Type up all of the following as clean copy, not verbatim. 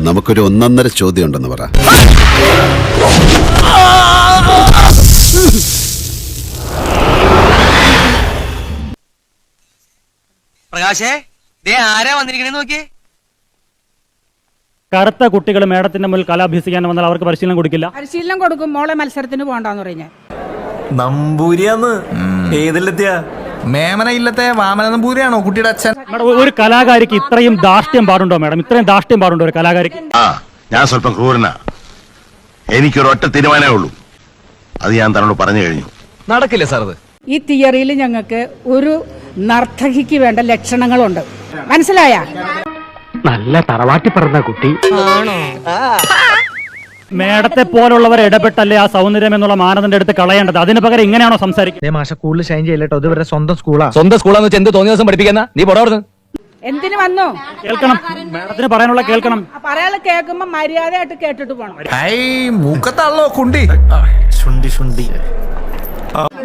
നമുക്കൊരു ഒന്നൊന്നര ചോദ്യം ഉണ്ടെന്ന് പറ. പ്രകാശേ, ദേ ആരാ വന്നിരിക്കണേന്ന് നോക്കിയേ. കറുത്ത കുട്ടികൾ മേഡത്തിന്റെ മുന്നിൽ കലാഭ്യസിക്കാൻ വന്നാൽ അവർക്ക് പരിശീലനം കൊടുക്കില്ല. പരിശീലനം കൊടുക്കും. മോളെ മത്സരത്തിന് പോകണ്ടെന്ന് പറഞ്ഞാൽ നമ്പൂരിയാന്ന് ഏതിലെത്തിയ മേമന ഇല്ലത്തെ വാമന നമ്പൂരിയാണോ കുട്ടിയുടെ അച്ഛൻ? ഒരു കലാകാരിക്ക് ഇത്രയും ധാർഷ്ട്യം പാടുണ്ടോ മാഡം? ഇത്രയും ധാർഷ്ട്യം പാടുണ്ടോ ഒരു കലാകാരിക്ക്? ഞാൻ സ്വല്പം ക്രൂരനാ. എനിക്കൊരൊറ്റ തീരുമാനമേ ഉള്ളൂ. അത് ഞാൻ തന്നോട് പറഞ്ഞു കഴിഞ്ഞു. നടക്കില്ല സാർ അത്. ഈ തിയറിയിൽ ഞങ്ങൾക്ക് ഒരു നർത്തകിക്ക് വേണ്ട ലക്ഷണങ്ങളുണ്ട്. മനസ്സിലായ? നല്ല തറവാട്ടി പറഞ്ഞ കുട്ടി. മേഡത്തെ പോലുള്ളവർ ഇടപെട്ടല്ലേ ആ സൗന്ദര്യം എന്നുള്ള മാനദണ്ഡം എടുത്ത് കളയേണ്ടത്. അതിന് പകരം ഇങ്ങനെയാണോ സംസാരിക്കുന്നത്? മാഷ കൂടുതൽ ഷൈൻ ചെയ്യല്ലോ. ഇത് ഇവരുടെ സ്വന്തം സ്കൂളാ. സ്വന്തം സ്കൂളാന്ന് വെച്ചാൽ എന്ത് തോന്നിയ ദിവസം പഠിപ്പിക്കുന്ന നീ പൊടവർന്ന്. എന്തിനു വന്നു? കേൾക്കണം, മേഡത്തിന് പറയാനുള്ള കേൾക്കണം. പറയാതെ കേൾക്കുമ്പോ മര്യാദയായിട്ട് കേട്ടിട്ട് പോണം. മൂക്കത്താണല്ലോ കുണ്ടി.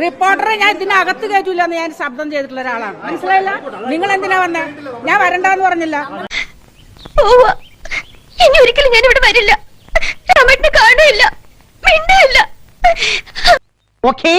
റിപ്പോർട്ടറെ ഞാൻ ഇതിനകത്ത് കയറ്റൂലെന്ന് ഞാൻ ശബ്ദം ചെയ്തിട്ടുള്ള ഒരാളാണ്. മനസ്സിലായില്ല? നിങ്ങൾ എന്തിനാ വന്നേ? ഞാൻ വരണ്ടെന്ന് പറഞ്ഞില്ല. ഇനി ഒരിക്കലും ഞാൻ ഇവിടെ വരില്ല. രാമേട്ടനെ കാണുകയില്ല, മിണ്ടില്ല. ഓക്കേ